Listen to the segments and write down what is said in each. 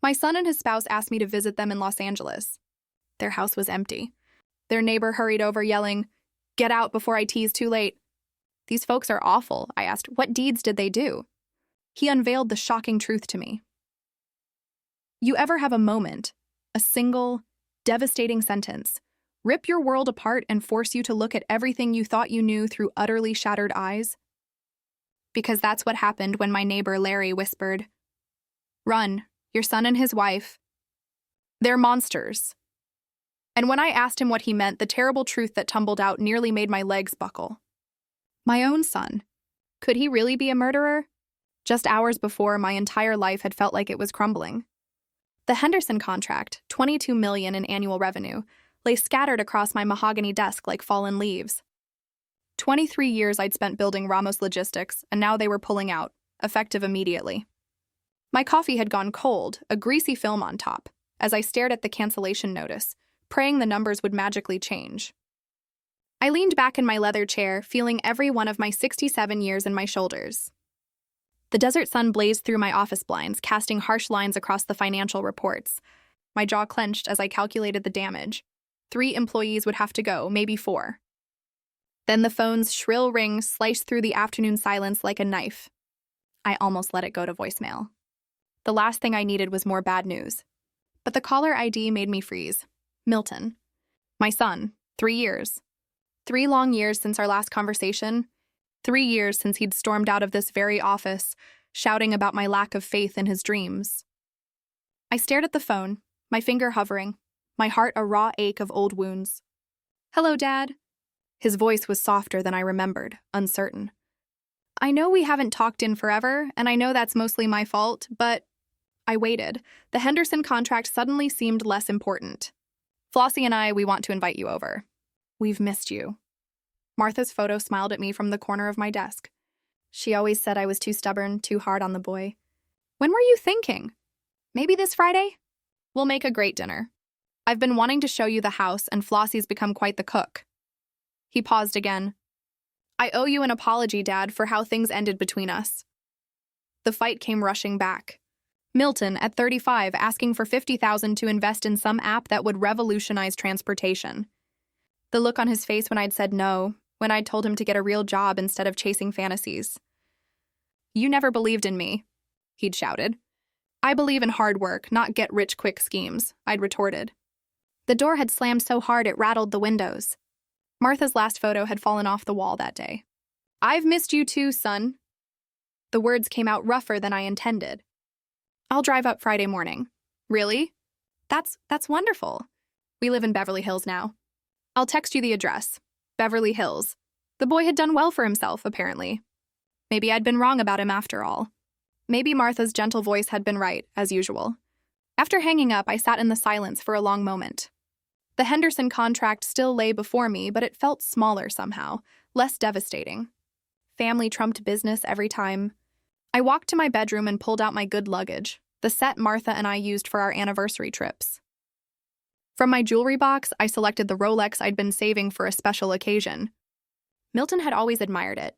My son and his spouse asked me to visit them in Los Angeles. Their house was empty. Their neighbor hurried over, yelling, "Get out before I tease too late." "These folks are awful," I asked. "What deeds did they do?" He unveiled the shocking truth to me. You ever have a moment, a single, devastating sentence, rip your world apart and force you to look at everything you thought you knew through utterly shattered eyes? Because that's what happened when my neighbor Larry whispered, "Run, your son and his wife. They're monsters." And when I asked him what he meant, the terrible truth that tumbled out nearly made my legs buckle. My own son. Could he really be a murderer? Just hours before, my entire life had felt like it was crumbling. The Henderson contract, $22 million in annual revenue, lay scattered across my mahogany desk like fallen leaves. 23 years I'd spent building Ramos Logistics, and now they were pulling out, effective immediately. My coffee had gone cold, a greasy film on top, as I stared at the cancellation notice, praying the numbers would magically change. I leaned back in my leather chair, feeling every one of my 67 years in my shoulders. The desert sun blazed through my office blinds, casting harsh lines across the financial reports. My jaw clenched as I calculated the damage. 3 employees would have to go, maybe 4. Then the phone's shrill ring sliced through the afternoon silence like a knife. I almost let it go to voicemail. The last thing I needed was more bad news. But the caller ID made me freeze. Milton. My son. 3 years. 3 long years since our last conversation. 3 years since he'd stormed out of this very office, shouting about my lack of faith in his dreams. I stared at the phone, my finger hovering, my heart a raw ache of old wounds. "Hello, Dad." His voice was softer than I remembered, uncertain. "I know we haven't talked in forever, and I know that's mostly my fault, but..." I waited. The Henderson contract suddenly seemed less important. "Flossie and I, we want to invite you over. We've missed you." Martha's photo smiled at me from the corner of my desk. She always said I was too stubborn, too hard on the boy. "When were you thinking? Maybe this Friday? We'll make a great dinner. I've been wanting to show you the house, and Flossie's become quite the cook." He paused again. "I owe you an apology, Dad, for how things ended between us." The fight came rushing back. Milton, at 35, asking for $50,000 to invest in some app that would revolutionize transportation. The look on his face when I'd said no, when I'd told him to get a real job instead of chasing fantasies. "You never believed in me," he'd shouted. "I believe in hard work, not get-rich-quick schemes," I'd retorted. The door had slammed so hard it rattled the windows. Martha's last photo had fallen off the wall that day. "I've missed you too, son." The words came out rougher than I intended. "I'll drive up Friday morning." "Really? That's wonderful. We live in Beverly Hills now. I'll text you the address. Beverly Hills." The boy had done well for himself, apparently. Maybe I'd been wrong about him after all. Maybe Martha's gentle voice had been right, as usual. After hanging up, I sat in the silence for a long moment. The Henderson contract still lay before me, but it felt smaller somehow, less devastating. Family trumped business every time. I walked to my bedroom and pulled out my good luggage, the set Martha and I used for our anniversary trips. From my jewelry box, I selected the Rolex I'd been saving for a special occasion. Milton had always admired it.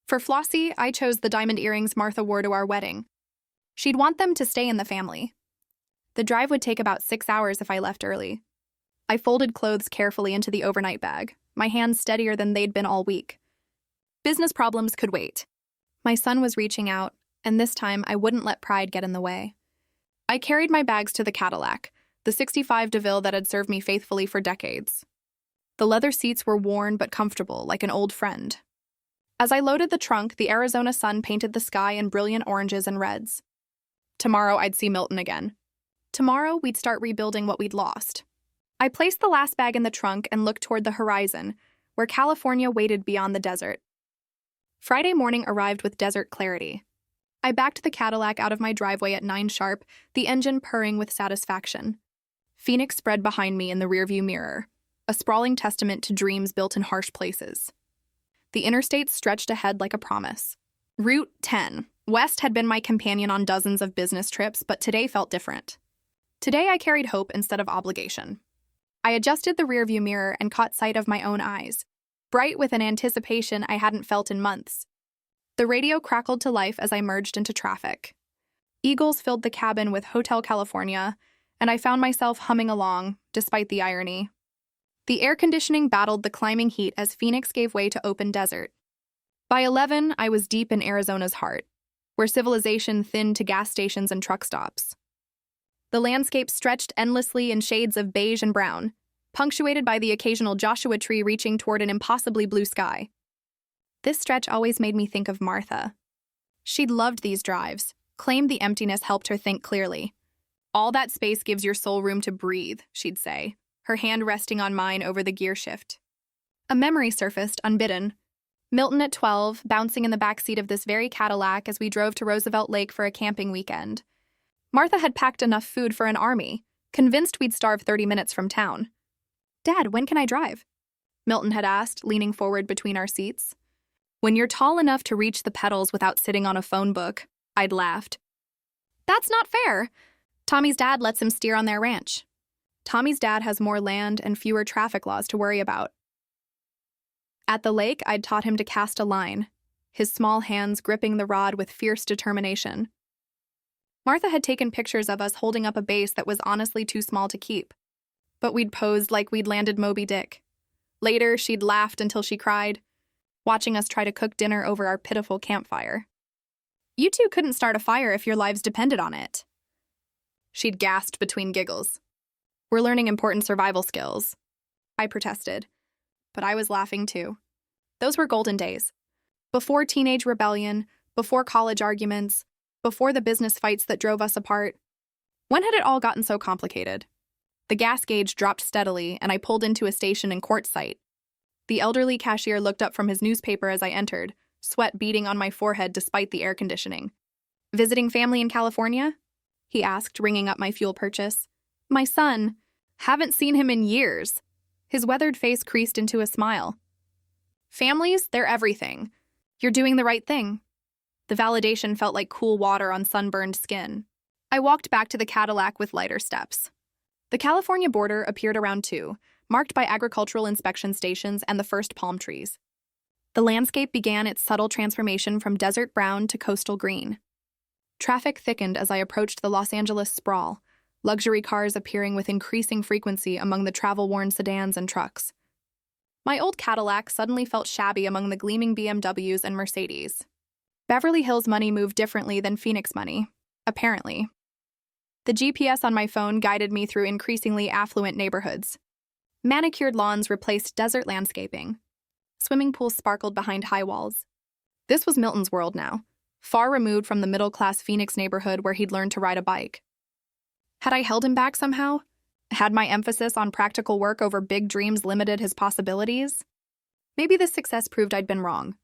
For Flossie, I chose the diamond earrings Martha wore to our wedding. She'd want them to stay in the family. The drive would take about 6 hours if I left early. I folded clothes carefully into the overnight bag, my hands steadier than they'd been all week. Business problems could wait. My son was reaching out, and this time I wouldn't let pride get in the way. I carried my bags to the Cadillac, the '65 DeVille that had served me faithfully for decades. The leather seats were worn but comfortable, like an old friend. As I loaded the trunk, the Arizona sun painted the sky in brilliant oranges and reds. Tomorrow I'd see Milton again. Tomorrow we'd start rebuilding what we'd lost. I placed the last bag in the trunk and looked toward the horizon, where California waited beyond the desert. Friday morning arrived with desert clarity. I backed the Cadillac out of my driveway at 9 sharp, the engine purring with satisfaction. Phoenix spread behind me in the rearview mirror, a sprawling testament to dreams built in harsh places. The interstate stretched ahead like a promise. Route 10, West, had been my companion on dozens of business trips, but today felt different. Today I carried hope instead of obligation. I adjusted the rearview mirror and caught sight of my own eyes, bright with an anticipation I hadn't felt in months. The radio crackled to life as I merged into traffic. Eagles filled the cabin with Hotel California, and I found myself humming along, despite the irony. The air conditioning battled the climbing heat as Phoenix gave way to open desert. By 11, I was deep in Arizona's heart, where civilization thinned to gas stations and truck stops. The landscape stretched endlessly in shades of beige and brown, punctuated by the occasional Joshua tree reaching toward an impossibly blue sky. This stretch always made me think of Martha. She'd loved these drives, claimed the emptiness helped her think clearly. "All that space gives your soul room to breathe," she'd say, her hand resting on mine over the gear shift. A memory surfaced, unbidden. Milton at 12, bouncing in the backseat of this very Cadillac as we drove to Roosevelt Lake for a camping weekend. Martha had packed enough food for an army, convinced we'd starve 30 minutes from town. "Dad, when can I drive?" Milton had asked, leaning forward between our seats. "When you're tall enough to reach the pedals without sitting on a phone book," I'd laughed. "That's not fair. Tommy's dad lets him steer on their ranch." Tommy's dad has more land and fewer traffic laws to worry about. At the lake, I'd taught him to cast a line, his small hands gripping the rod with fierce determination. Martha had taken pictures of us holding up a base that was honestly too small to keep, but we'd posed like we'd landed Moby Dick. Later, she'd laughed until she cried, watching us try to cook dinner over our pitiful campfire. "You two couldn't start a fire if your lives depended on it." She'd gasped between giggles. "We're learning important survival skills," I protested, but I was laughing too. Those were golden days. Before teenage rebellion, before college arguments, before the business fights that drove us apart. When had it all gotten so complicated? The gas gauge dropped steadily, and I pulled into a station in Quartzsite. The elderly cashier looked up from his newspaper as I entered, sweat beading on my forehead despite the air conditioning. "Visiting family in California?" he asked, ringing up my fuel purchase. "My son. Haven't seen him in years." His weathered face creased into a smile. "Families, they're everything. You're doing the right thing." The validation felt like cool water on sunburned skin. I walked back to the Cadillac with lighter steps. The California border appeared around 2, marked by agricultural inspection stations and the first palm trees. The landscape began its subtle transformation from desert brown to coastal green. Traffic thickened as I approached the Los Angeles sprawl, luxury cars appearing with increasing frequency among the travel-worn sedans and trucks. My old Cadillac suddenly felt shabby among the gleaming BMWs and Mercedes. Beverly Hills money moved differently than Phoenix money, apparently. The GPS on my phone guided me through increasingly affluent neighborhoods. Manicured lawns replaced desert landscaping. Swimming pools sparkled behind high walls. This was Milton's world now, far removed from the middle-class Phoenix neighborhood where he'd learned to ride a bike. Had I held him back somehow? Had my emphasis on practical work over big dreams limited his possibilities? Maybe this success proved I'd been wrong.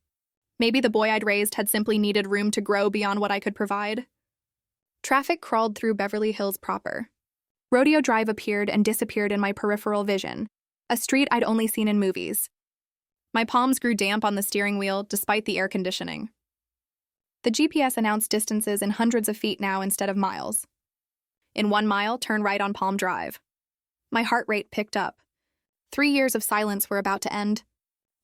Maybe the boy I'd raised had simply needed room to grow beyond what I could provide. Traffic crawled through Beverly Hills proper. Rodeo Drive appeared and disappeared in my peripheral vision, a street I'd only seen in movies. My palms grew damp on the steering wheel despite the air conditioning. The GPS announced distances in hundreds of feet now instead of miles. In 1 mile, turn right on Palm Drive. My heart rate picked up. 3 years of silence were about to end.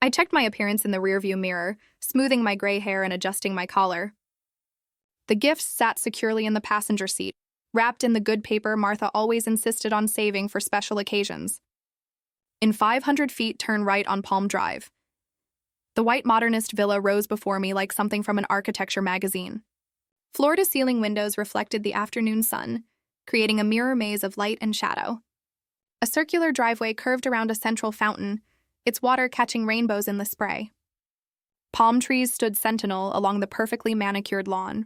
I checked my appearance in the rearview mirror, smoothing my gray hair and adjusting my collar. The gifts sat securely in the passenger seat, wrapped in the good paper Martha always insisted on saving for special occasions. In 500 feet, turn right on Palm Drive. The white modernist villa rose before me like something from an architecture magazine. Floor-to-ceiling windows reflected the afternoon sun, creating a mirror maze of light and shadow. A circular driveway curved around a central fountain, its water catching rainbows in the spray. Palm trees stood sentinel along the perfectly manicured lawn.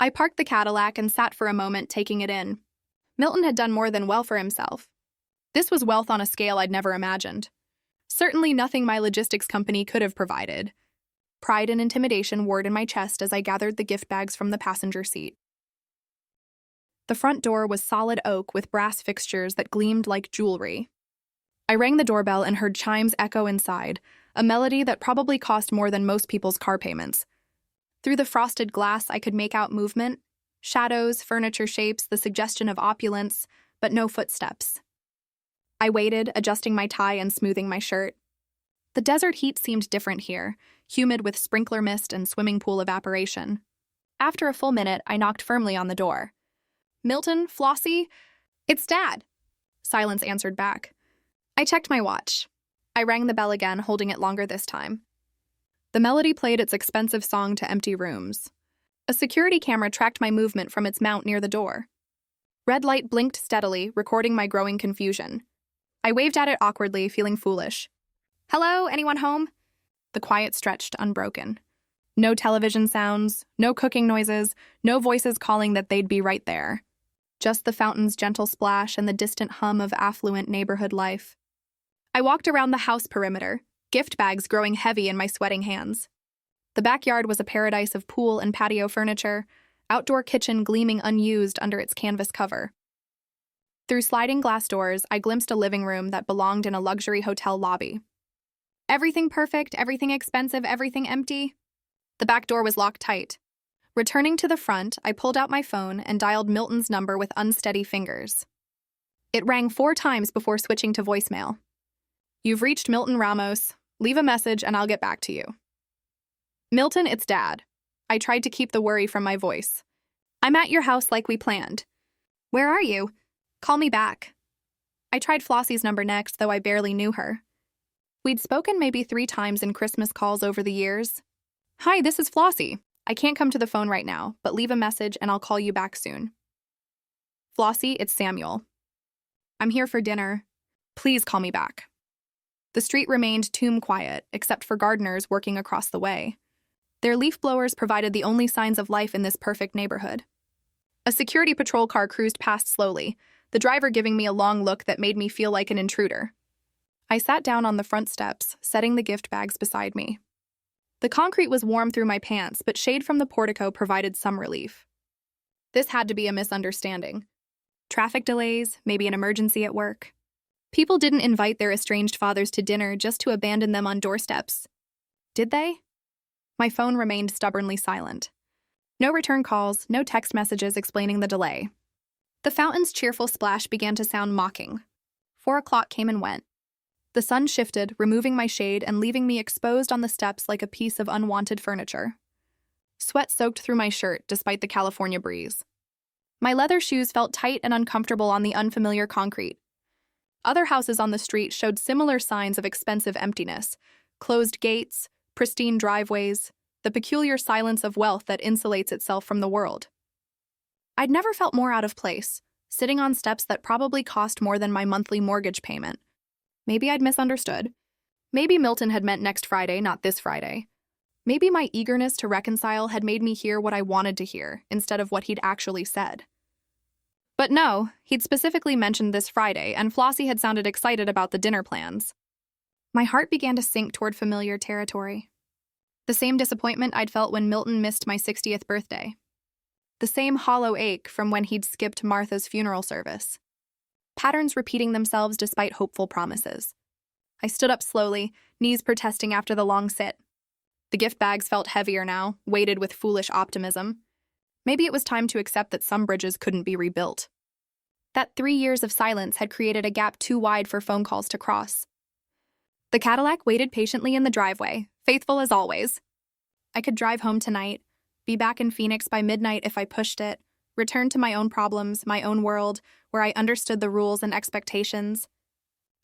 I parked the Cadillac and sat for a moment taking it in. Milton had done more than well for himself. This was wealth on a scale I'd never imagined. Certainly nothing my logistics company could have provided. Pride and intimidation warred in my chest as I gathered the gift bags from the passenger seat. The front door was solid oak with brass fixtures that gleamed like jewelry. I rang the doorbell and heard chimes echo inside, a melody that probably cost more than most people's car payments. Through the frosted glass, I could make out movement, shadows, furniture shapes, the suggestion of opulence, but no footsteps. I waited, adjusting my tie and smoothing my shirt. The desert heat seemed different here, humid with sprinkler mist and swimming pool evaporation. After a full minute, I knocked firmly on the door. "Milton, Flossie? It's Dad," silence answered back. I checked my watch. I rang the bell again, holding it longer this time. The melody played its expensive song to empty rooms. A security camera tracked my movement from its mount near the door. Red light blinked steadily, recording my growing confusion. I waved at it awkwardly, feeling foolish. "Hello, anyone home?" The quiet stretched unbroken. No television sounds, no cooking noises, no voices calling that they'd be right there. Just the fountain's gentle splash and the distant hum of affluent neighborhood life. I walked around the house perimeter, gift bags growing heavy in my sweating hands. The backyard was a paradise of pool and patio furniture, outdoor kitchen gleaming unused under its canvas cover. Through sliding glass doors, I glimpsed a living room that belonged in a luxury hotel lobby. Everything perfect, everything expensive, everything empty. The back door was locked tight. Returning to the front, I pulled out my phone and dialed Milton's number with unsteady fingers. It rang 4 times before switching to voicemail. "You've reached Milton Ramos. Leave a message and I'll get back to you." "Milton, it's Dad." I tried to keep the worry from my voice. "I'm at your house like we planned." "Where are you? Call me back." I tried Flossie's number next, though I barely knew her. We'd spoken maybe 3 times in Christmas calls over the years. "Hi, this is Flossie. I can't come to the phone right now, but leave a message and I'll call you back soon." "Flossie, it's Samuel. I'm here for dinner. Please call me back." The street remained tomb quiet, except for gardeners working across the way. Their leaf blowers provided the only signs of life in this perfect neighborhood. A security patrol car cruised past slowly, the driver giving me a long look that made me feel like an intruder. I sat down on the front steps, setting the gift bags beside me. The concrete was warm through my pants, but shade from the portico provided some relief. This had to be a misunderstanding. Traffic delays, maybe an emergency at work. People didn't invite their estranged fathers to dinner just to abandon them on doorsteps. Did they? My phone remained stubbornly silent. No return calls, no text messages explaining the delay. The fountain's cheerful splash began to sound mocking. 4 o'clock came and went. The sun shifted, removing my shade and leaving me exposed on the steps like a piece of unwanted furniture. Sweat soaked through my shirt despite the California breeze. My leather shoes felt tight and uncomfortable on the unfamiliar concrete. Other houses on the street showed similar signs of expensive emptiness: closed gates, pristine driveways, the peculiar silence of wealth that insulates itself from the world. I'd never felt more out of place, sitting on steps that probably cost more than my monthly mortgage payment. Maybe I'd misunderstood. Maybe Milton had meant next Friday, not this Friday. Maybe my eagerness to reconcile had made me hear what I wanted to hear instead of what he'd actually said. But no, he'd specifically mentioned this Friday, and Flossie had sounded excited about the dinner plans. My heart began to sink toward familiar territory. The same disappointment I'd felt when Milton missed my 60th birthday. The same hollow ache from when he'd skipped Martha's funeral service. Patterns repeating themselves despite hopeful promises. I stood up slowly, knees protesting after the long sit. The gift bags felt heavier now, weighted with foolish optimism. Maybe it was time to accept that some bridges couldn't be rebuilt. That 3 years of silence had created a gap too wide for phone calls to cross. The Cadillac waited patiently in the driveway, faithful as always. I could drive home tonight, be back in Phoenix by midnight if I pushed it, return to my own problems, my own world, where I understood the rules and expectations.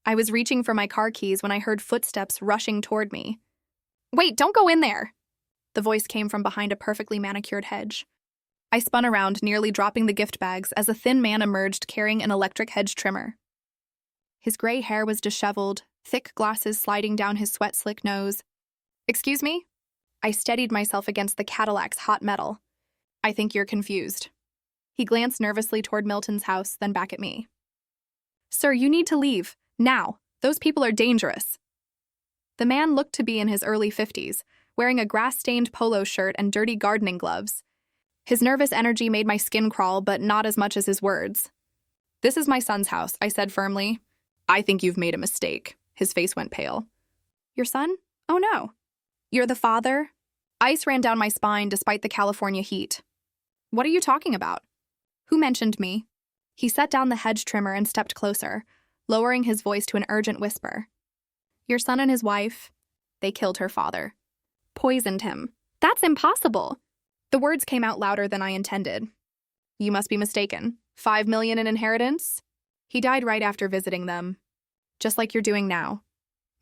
I was reaching for my car keys when I heard footsteps rushing toward me. "Wait, don't go in there!" The voice came from behind a perfectly manicured hedge. I spun around, nearly dropping the gift bags, as a thin man emerged carrying an electric hedge trimmer. His gray hair was disheveled, thick glasses sliding down his sweat-slick nose. "Excuse me?" I steadied myself against the Cadillac's hot metal. "I think you're confused." He glanced nervously toward Milton's house, then back at me. "Sir, you need to leave. Now. Those people are dangerous." The man looked to be in his early 50s, wearing a grass-stained polo shirt and dirty gardening gloves. His nervous energy made my skin crawl, but not as much as his words. "This is my son's house," I said firmly. "I think you've made a mistake." His face went pale. "Your son? Oh no. You're the father?" Ice ran down my spine despite the California heat. "What are you talking about? Who mentioned me?" He set down the hedge trimmer and stepped closer, lowering his voice to an urgent whisper. "Your son and his wife, they killed her father. Poisoned him." "That's impossible." The words came out louder than I intended. You must be mistaken. 5 million in inheritance? He died right after visiting them. Just like you're doing now.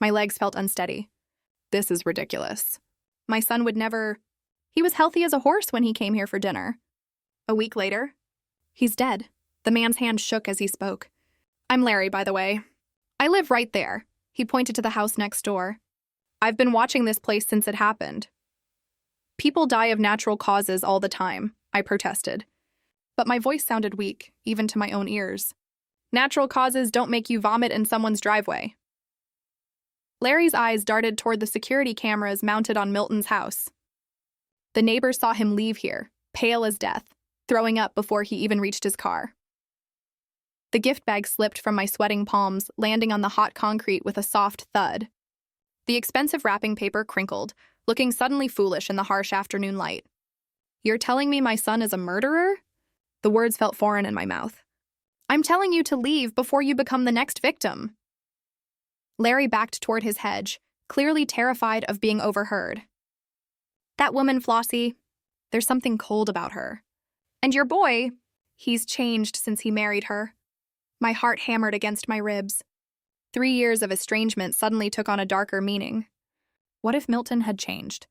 My legs felt unsteady. This is ridiculous. My son would never... He was healthy as a horse when he came here for dinner. A week later, he's dead. The man's hand shook as he spoke. I'm Larry, by the way. I live right there. He pointed to the house next door. I've been watching this place since it happened. People die of natural causes all the time, I protested. But my voice sounded weak, even to my own ears. Natural causes don't make you vomit in someone's driveway. Larry's eyes darted toward the security cameras mounted on Milton's house. The neighbors saw him leave here, pale as death, throwing up before he even reached his car. The gift bag slipped from my sweating palms, landing on the hot concrete with a soft thud. The expensive wrapping paper crinkled, looking suddenly foolish in the harsh afternoon light. You're telling me my son is a murderer? The words felt foreign in my mouth. I'm telling you to leave before you become the next victim. Larry backed toward his hedge, clearly terrified of being overheard. That woman, Flossie, there's something cold about her. And your boy, he's changed since he married her. My heart hammered against my ribs. 3 years of estrangement suddenly took on a darker meaning. What if Milton had changed?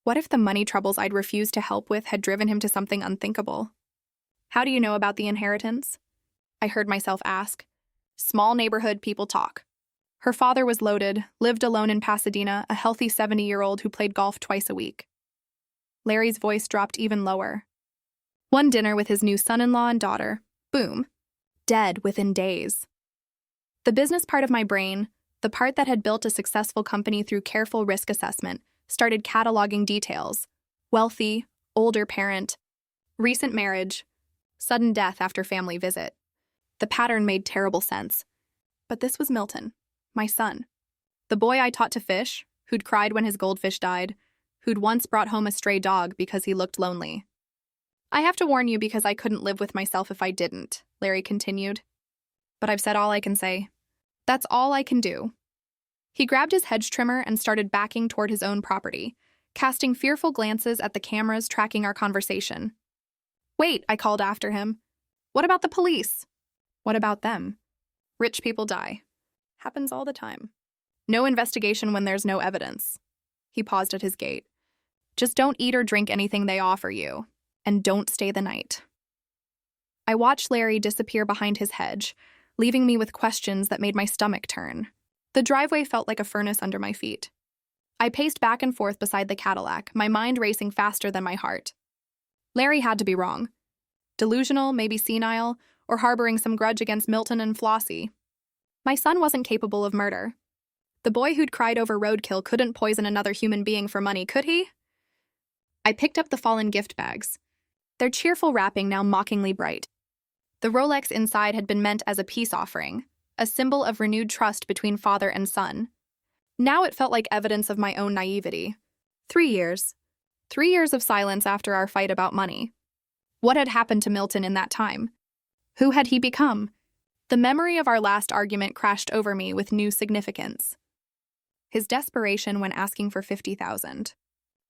What if the money troubles I'd refused to help with had driven him to something unthinkable? How do you know about the inheritance? I heard myself ask. Small neighborhood people talk. Her father was loaded, lived alone in Pasadena, a healthy 70-year-old who played golf twice a week. Larry's voice dropped even lower. One dinner with his new son-in-law and daughter. Boom. Dead within days. The business part of my brain, the part that had built a successful company through careful risk assessment, started cataloging details. Wealthy, older parent, recent marriage, sudden death after family visit. The pattern made terrible sense. But this was Milton, my son. The boy I taught to fish, who'd cried when his goldfish died, who'd once brought home a stray dog because he looked lonely. I have to warn you because I couldn't live with myself if I didn't, Larry continued. But I've said all I can say. That's all I can do. He grabbed his hedge trimmer and started backing toward his own property, casting fearful glances at the cameras tracking our conversation. Wait, I called after him. What about the police? What about them? Rich people die. Happens all the time. No investigation when there's no evidence. He paused at his gate. Just don't eat or drink anything they offer you, and don't stay the night. I watched Larry disappear behind his hedge, leaving me with questions that made my stomach turn. The driveway felt like a furnace under my feet. I paced back and forth beside the Cadillac, my mind racing faster than my heart. Larry had to be wrong. Delusional, maybe senile, or harboring some grudge against Milton and Flossie. My son wasn't capable of murder. The boy who'd cried over roadkill couldn't poison another human being for money, could he? I picked up the fallen gift bags, their cheerful wrapping now mockingly bright. The Rolex inside had been meant as a peace offering, a symbol of renewed trust between father and son. Now it felt like evidence of my own naivety. 3 years. 3 years of silence after our fight about money. What had happened to Milton in that time? Who had he become? The memory of our last argument crashed over me with new significance. His desperation when asking for $50,000.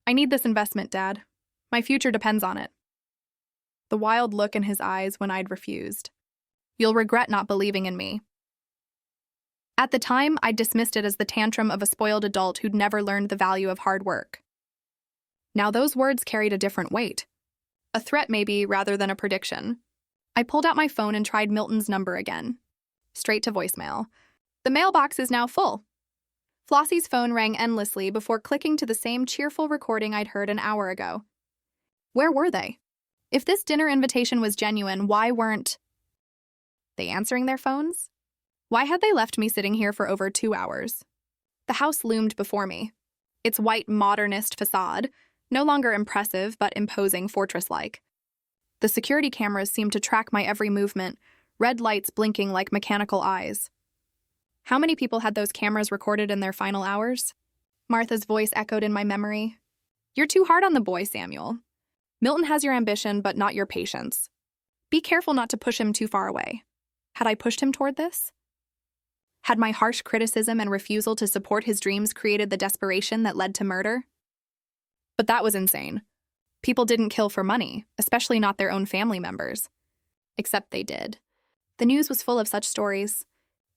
I need this investment, Dad. My future depends on it. The wild look in his eyes when I'd refused. You'll regret not believing in me. At the time, I dismissed it as the tantrum of a spoiled adult who'd never learned the value of hard work. Now those words carried a different weight. A threat maybe, rather than a prediction. I pulled out my phone and tried Milton's number again. Straight to voicemail. The mailbox is now full. Flossie's phone rang endlessly before clicking to the same cheerful recording I'd heard an hour ago. Where were they? If this dinner invitation was genuine, why weren't they answering their phones? Why had they left me sitting here for over 2 hours? The house loomed before me. Its white modernist facade, no longer impressive but imposing fortress-like. The security cameras seemed to track my every movement, red lights blinking like mechanical eyes. How many people had those cameras recorded in their final hours? Martha's voice echoed in my memory. You're too hard on the boy, Samuel. Milton has your ambition, but not your patience. Be careful not to push him too far away. Had I pushed him toward this? Had my harsh criticism and refusal to support his dreams created the desperation that led to murder? But that was insane. People didn't kill for money, especially not their own family members. Except they did. The news was full of such stories.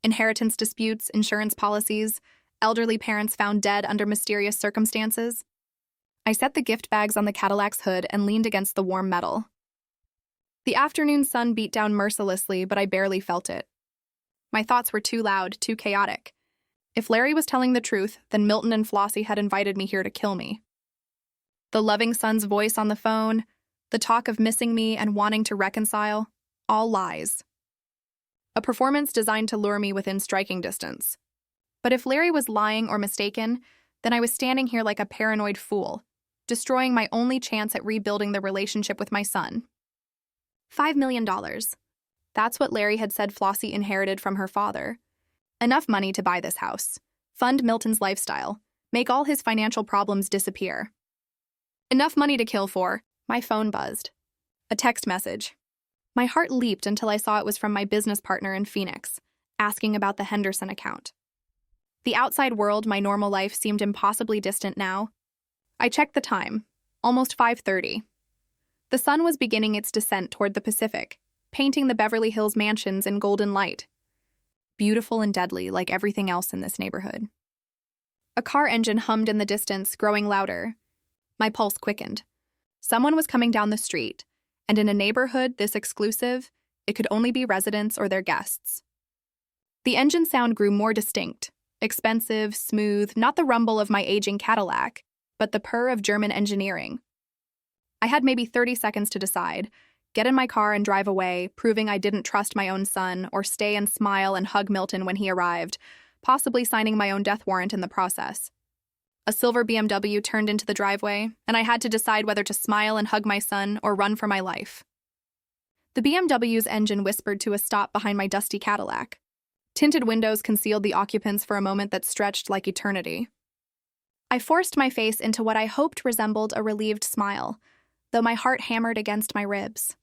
Inheritance disputes, insurance policies, elderly parents found dead under mysterious circumstances. I set the gift bags on the Cadillac's hood and leaned against the warm metal. The afternoon sun beat down mercilessly, but I barely felt it. My thoughts were too loud, too chaotic. If Larry was telling the truth, then Milton and Flossie had invited me here to kill me. The loving son's voice on the phone, the talk of missing me and wanting to reconcile, all lies. A performance designed to lure me within striking distance. But if Larry was lying or mistaken, then I was standing here like a paranoid fool, destroying my only chance at rebuilding the relationship with my son. $5 million. That's what Larry had said Flossie inherited from her father. Enough money to buy this house, fund Milton's lifestyle, make all his financial problems disappear. Enough money to kill for. My phone buzzed. A text message. My heart leaped until I saw it was from my business partner in Phoenix, asking about the Henderson account. The outside world, my normal life, seemed impossibly distant now. I checked the time. Almost 5:30. The sun was beginning its descent toward the Pacific, painting the Beverly Hills mansions in golden light. Beautiful and deadly, like everything else in this neighborhood. A car engine hummed in the distance, growing louder. My pulse quickened. Someone was coming down the street, and in a neighborhood this exclusive, it could only be residents or their guests. The engine sound grew more distinct, expensive, smooth, not the rumble of my aging Cadillac, but the purr of German engineering. I had maybe 30 seconds to decide, get in my car and drive away, proving I didn't trust my own son, or stay and smile and hug Milton when he arrived, possibly signing my own death warrant in the process. A silver BMW turned into the driveway, and I had to decide whether to smile and hug my son or run for my life. The BMW's engine whispered to a stop behind my dusty Cadillac. Tinted windows concealed the occupants for a moment that stretched like eternity. I forced my face into what I hoped resembled a relieved smile, though my heart hammered against my ribs.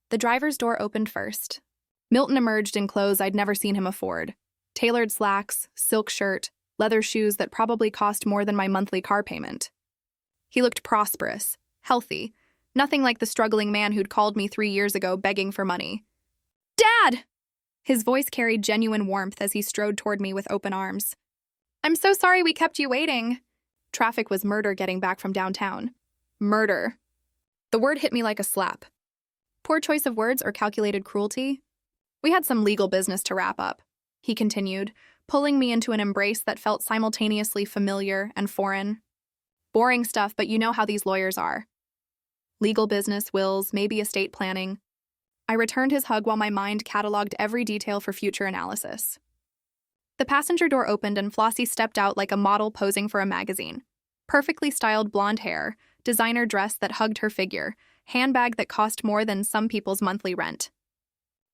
The driver's door opened first. Milton emerged in clothes I'd never seen him afford. Tailored slacks, silk shirt, leather shoes that probably cost more than my monthly car payment. He looked prosperous, healthy, nothing like the struggling man who'd called me 3 years ago begging for money. "Dad!" His voice carried genuine warmth as he strode toward me with open arms. "I'm so sorry we kept you waiting." Traffic was murder getting back from downtown. Murder. The word hit me like a slap. Poor choice of words or calculated cruelty? We had some legal business to wrap up, he continued, pulling me into an embrace that felt simultaneously familiar and foreign. Boring stuff, but you know how these lawyers are. Legal business, wills, maybe estate planning. I returned his hug while my mind cataloged every detail for future analysis. The passenger door opened and Flossie stepped out like a model posing for a magazine. Perfectly styled blonde hair, designer dress that hugged her figure, handbag that cost more than some people's monthly rent.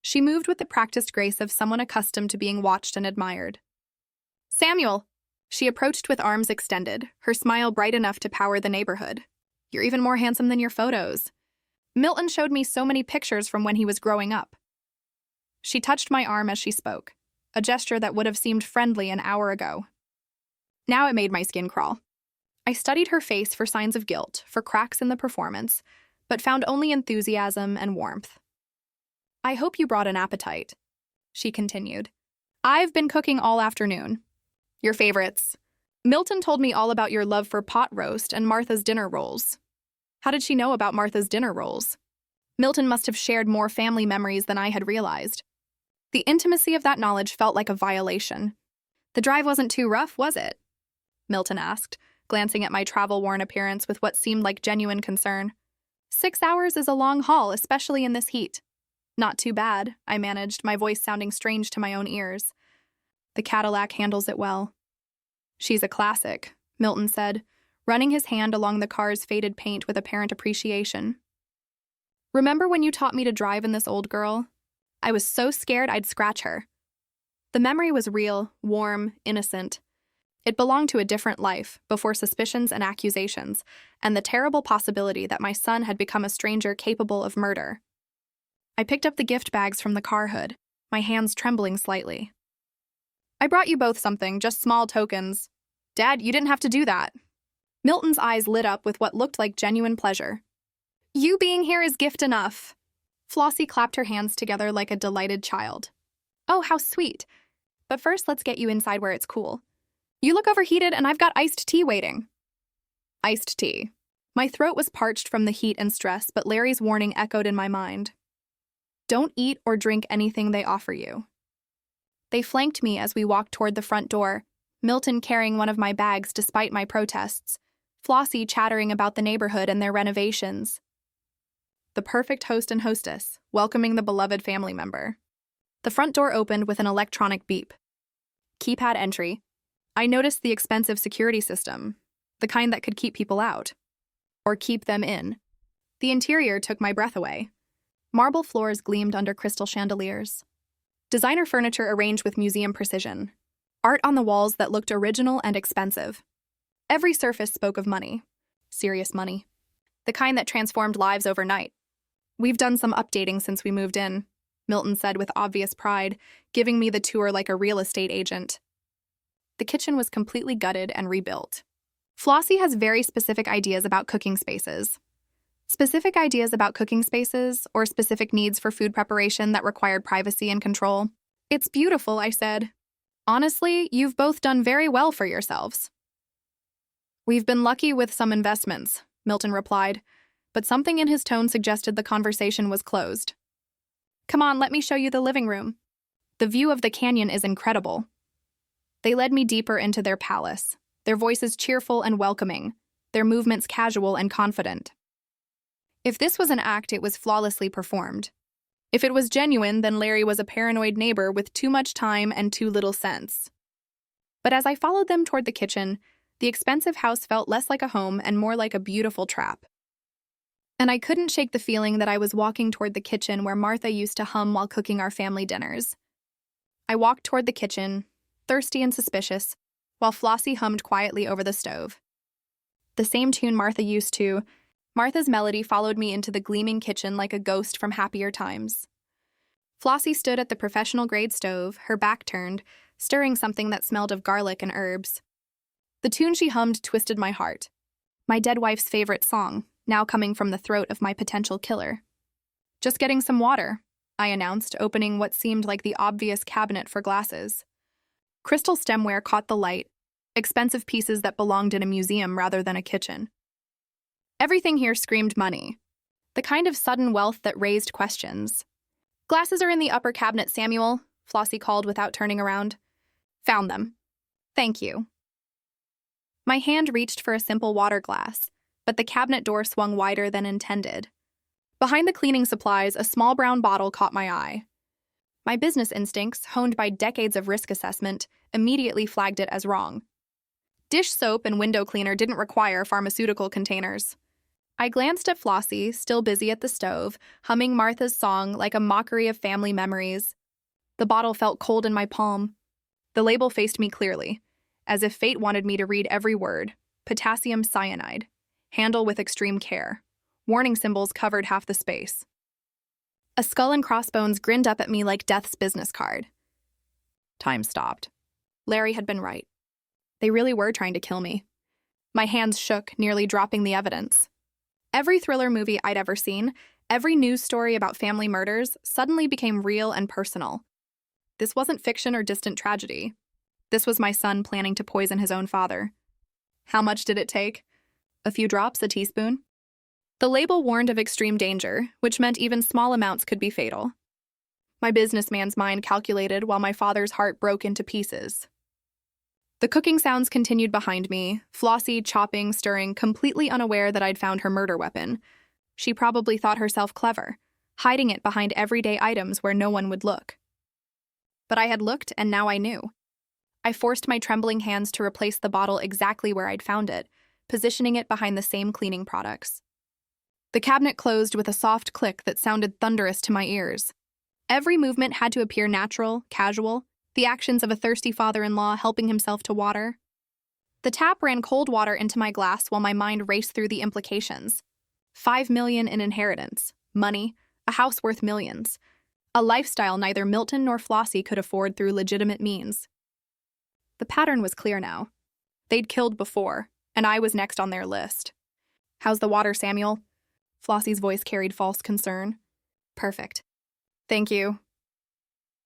She moved with the practiced grace of someone accustomed to being watched and admired. "Samuel!" She approached with arms extended, her smile bright enough to power the neighborhood. "You're even more handsome than your photos. Milton showed me so many pictures from when he was growing up." She touched my arm as she spoke, a gesture that would have seemed friendly an hour ago. Now it made my skin crawl. I studied her face for signs of guilt, for cracks in the performance, but found only enthusiasm and warmth. "I hope you brought an appetite," she continued. "I've been cooking all afternoon. Your favorites. Milton told me all about your love for pot roast and Martha's dinner rolls." How did she know about Martha's dinner rolls? Milton must have shared more family memories than I had realized. The intimacy of that knowledge felt like a violation. "The drive wasn't too rough, was it?" Milton asked, glancing at my travel-worn appearance with what seemed like genuine concern. 6 hours is a long haul, especially in this heat." "Not too bad," I managed, my voice sounding strange to my own ears. "The Cadillac handles it well." "She's a classic," Milton said, running his hand along the car's faded paint with apparent appreciation. "Remember when you taught me to drive in this old girl? I was so scared I'd scratch her." The memory was real, warm, innocent. It belonged to a different life, before suspicions and accusations, and the terrible possibility that my son had become a stranger capable of murder. I picked up the gift bags from the car hood, my hands trembling slightly. "I brought you both something, just small tokens." "Dad, you didn't have to do that." Milton's eyes lit up with what looked like genuine pleasure. You being here is gift enough. Flossie clapped her hands together like a delighted child. Oh, how sweet. But first, let's get you inside where it's cool. You look overheated and I've got iced tea waiting. Iced tea. My throat was parched from the heat and stress, but Larry's warning echoed in my mind. Don't eat or drink anything they offer you. They flanked me as we walked toward the front door, Milton carrying one of my bags despite my protests, Flossie chattering about the neighborhood and their renovations. The perfect host and hostess, welcoming the beloved family member. The front door opened with an electronic beep. Keypad entry. I noticed the expensive security system, the kind that could keep people out. Or keep them in. The interior took my breath away. Marble floors gleamed under crystal chandeliers. Designer furniture arranged with museum precision. Art on the walls that looked original and expensive. Every surface spoke of money. Serious money. The kind that transformed lives overnight. We've done some updating since we moved in, Milton said with obvious pride, giving me the tour like a real estate agent. The kitchen was completely gutted and rebuilt. Flossie has very specific ideas about cooking spaces. Specific ideas about cooking spaces, or specific needs for food preparation that required privacy and control. It's beautiful, I said. Honestly, you've both done very well for yourselves. We've been lucky with some investments, Milton replied, but something in his tone suggested the conversation was closed. Come on, let me show you the living room. The view of the canyon is incredible. They led me deeper into their palace, their voices cheerful and welcoming, their movements casual and confident. If this was an act, it was flawlessly performed. If it was genuine, then Larry was a paranoid neighbor with too much time and too little sense. But as I followed them toward the kitchen, the expensive house felt less like a home and more like a beautiful trap. And I couldn't shake the feeling that I was walking toward the kitchen where Martha used to hum while cooking our family dinners. I walked toward the kitchen, thirsty and suspicious, while Flossie hummed quietly over the stove. The same tune Martha used to. Martha's melody followed me into the gleaming kitchen like a ghost from happier times. Flossie stood at the professional-grade stove, her back turned, stirring something that smelled of garlic and herbs. The tune she hummed twisted my heart. My dead wife's favorite song, now coming from the throat of my potential killer. Just getting some water, I announced, opening what seemed like the obvious cabinet for glasses. Crystal stemware caught the light, expensive pieces that belonged in a museum rather than a kitchen. Everything here screamed money, the kind of sudden wealth that raised questions. Glasses are in the upper cabinet, Samuel, Flossie called without turning around. Found them. Thank you. My hand reached for a simple water glass, but the cabinet door swung wider than intended. Behind the cleaning supplies, a small brown bottle caught my eye. My business instincts, honed by decades of risk assessment, immediately flagged it as wrong. Dish soap and window cleaner didn't require pharmaceutical containers. I glanced at Flossie, still busy at the stove, humming Martha's song like a mockery of family memories. The bottle felt cold in my palm. The label faced me clearly, as if fate wanted me to read every word. Potassium cyanide. Handle with extreme care. Warning symbols covered half the space. A skull and crossbones grinned up at me like death's business card. Time stopped. Larry had been right. They really were trying to kill me. My hands shook, nearly dropping the evidence. Every thriller movie I'd ever seen, every news story about family murders, suddenly became real and personal. This wasn't fiction or distant tragedy. This was my son planning to poison his own father. How much did it take? A few drops, a teaspoon? The label warned of extreme danger, which meant even small amounts could be fatal. My businessman's mind calculated while my father's heart broke into pieces. The cooking sounds continued behind me, Flossie chopping, stirring, completely unaware that I'd found her murder weapon. She probably thought herself clever, hiding it behind everyday items where no one would look. But I had looked, and now I knew. I forced my trembling hands to replace the bottle exactly where I'd found it, positioning it behind the same cleaning products. The cabinet closed with a soft click that sounded thunderous to my ears. Every movement had to appear natural, casual, the actions of a thirsty father-in-law helping himself to water. The tap ran cold water into my glass while my mind raced through the implications. $5 million in inheritance, money, a house worth millions, a lifestyle neither Milton nor Flossie could afford through legitimate means. The pattern was clear now. They'd killed before, and I was next on their list. "How's the water, Samuel?" Flossie's voice carried false concern. "Perfect. Thank you."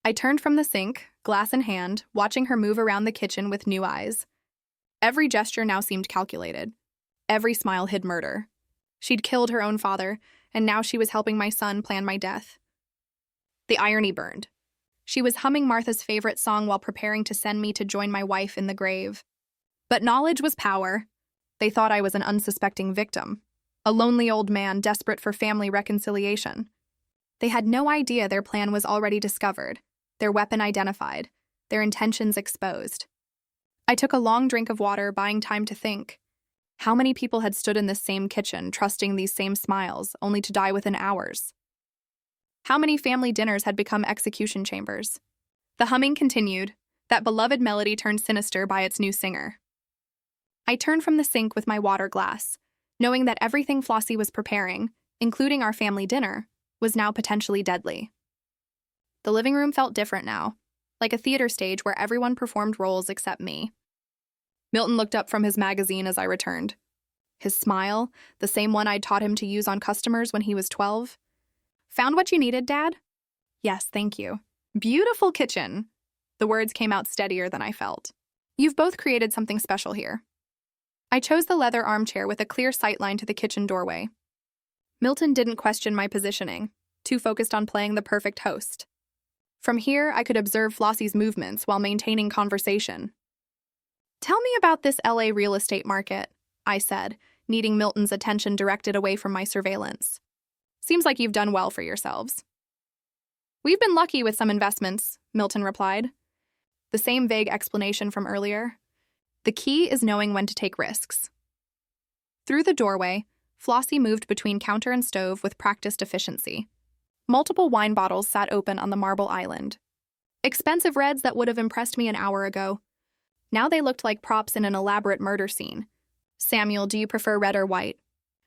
I turned from the sink, glass in hand, watching her move around the kitchen with new eyes. Every gesture now seemed calculated. Every smile hid murder. She'd killed her own father, and now she was helping my son plan my death. The irony burned. She was humming Martha's favorite song while preparing to send me to join my wife in the grave. But knowledge was power. They thought I was an unsuspecting victim, a lonely old man desperate for family reconciliation. They had no idea their plan was already discovered, their weapon identified, their intentions exposed. I took a long drink of water, buying time to think. How many people had stood in this same kitchen, trusting these same smiles, only to die within hours? How many family dinners had become execution chambers? The humming continued. That beloved melody turned sinister by its new singer. I turned from the sink with my water glass, knowing that everything Flossie was preparing, including our family dinner, was now potentially deadly. The living room felt different now, like a theater stage where everyone performed roles except me. Milton looked up from his magazine as I returned. His smile, the same one I'd taught him to use on customers when he was 12. "Found what you needed, Dad?" "Yes, thank you." "Beautiful kitchen." The words came out steadier than I felt. "You've both created something special here." I chose the leather armchair with a clear sightline to the kitchen doorway. Milton didn't question my positioning, too focused on playing the perfect host. From here, I could observe Flossie's movements while maintaining conversation. "Tell me about this LA real estate market," I said, needing Milton's attention directed away from my surveillance. "Seems like you've done well for yourselves." "We've been lucky with some investments," Milton replied. The same vague explanation from earlier. The key is knowing when to take risks. Through the doorway, Flossie moved between counter and stove with practiced efficiency. Multiple wine bottles sat open on the marble island. Expensive reds that would have impressed me an hour ago. Now they looked like props in an elaborate murder scene. "Samuel, do you prefer red or white?"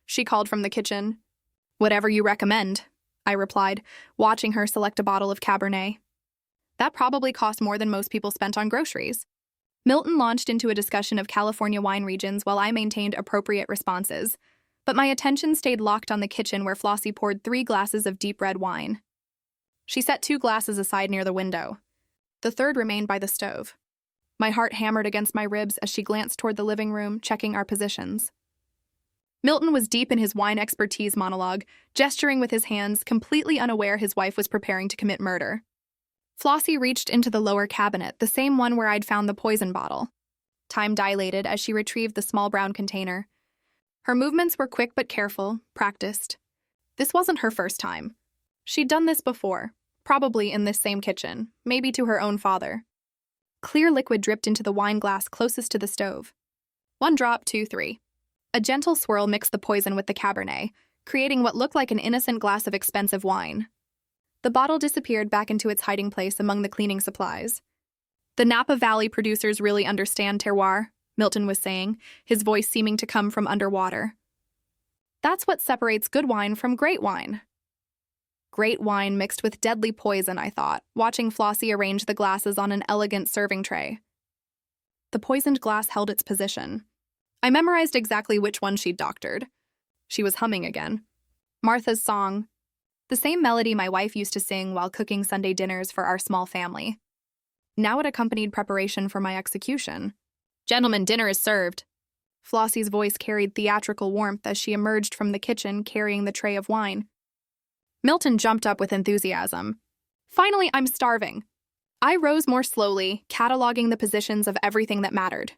she called from the kitchen. "Whatever you recommend," I replied, watching her select a bottle of Cabernet. That probably cost more than most people spent on groceries. Milton launched into a discussion of California wine regions while I maintained appropriate responses, but my attention stayed locked on the kitchen where Flossie poured 3 glasses of deep red wine. She set 2 glasses aside near the window. The third remained by the stove. My heart hammered against my ribs as she glanced toward the living room, checking our positions. Milton was deep in his wine expertise monologue, gesturing with his hands, completely unaware his wife was preparing to commit murder. Flossie reached into the lower cabinet, the same one where I'd found the poison bottle. Time dilated as she retrieved the small brown container. Her movements were quick but careful, practiced. This wasn't her first time. She'd done this before, probably in this same kitchen, maybe to her own father. Clear liquid dripped into the wine glass closest to the stove. 1 drop, 2, 3. A gentle swirl mixed the poison with the Cabernet, creating what looked like an innocent glass of expensive wine. The bottle disappeared back into its hiding place among the cleaning supplies. "The Napa Valley producers really understand terroir," Milton was saying, his voice seeming to come from underwater. "That's what separates good wine from great wine." Great wine mixed with deadly poison, I thought, watching Flossie arrange the glasses on an elegant serving tray. The poisoned glass held its position. I memorized exactly which one she'd doctored. She was humming again. Martha's song. The same melody my wife used to sing while cooking Sunday dinners for our small family. Now it accompanied preparation for my execution. "Gentlemen, dinner is served." Flossie's voice carried theatrical warmth as she emerged from the kitchen carrying the tray of wine. Milton jumped up with enthusiasm. "Finally, I'm starving." I rose more slowly, cataloging the positions of everything that mattered.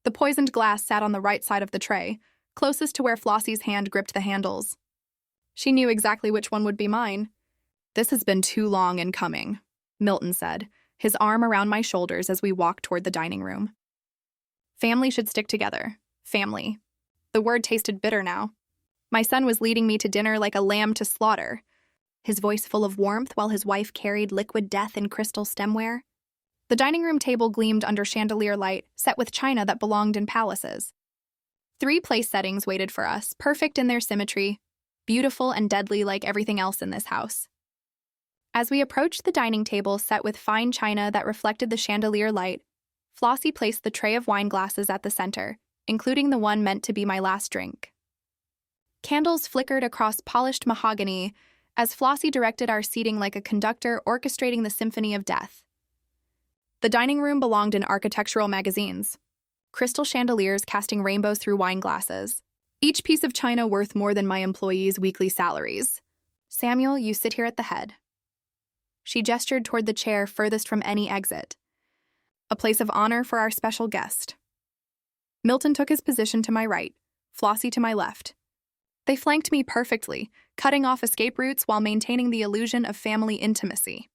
The poisoned glass sat on the right side of the tray, closest to where Flossie's hand gripped the handles. She knew exactly which one would be mine. "This has been too long in coming," Milton said, his arm around my shoulders as we walked toward the dining room. Family should stick together. Family. The word tasted bitter now. My son was leading me to dinner like a lamb to slaughter, his voice full of warmth while his wife carried liquid death in crystal stemware. The dining room table gleamed under chandelier light, set with china that belonged in palaces. 3 place settings waited for us, perfect in their symmetry, beautiful and deadly like everything else in this house. As we approached the dining table set with fine china that reflected the chandelier light, Flossie placed the tray of wine glasses at the center, including the one meant to be my last drink. Candles flickered across polished mahogany as Flossie directed our seating like a conductor orchestrating the symphony of death. The dining room belonged in architectural magazines, crystal chandeliers casting rainbows through wine glasses, each piece of china worth more than my employees' weekly salaries. Samuel, you sit here at the head. She gestured toward the chair furthest from any exit, a place of honor for our special guest. Milton took his position to my right, Flossie to my left. They flanked me perfectly, cutting off escape routes while maintaining the illusion of family intimacy.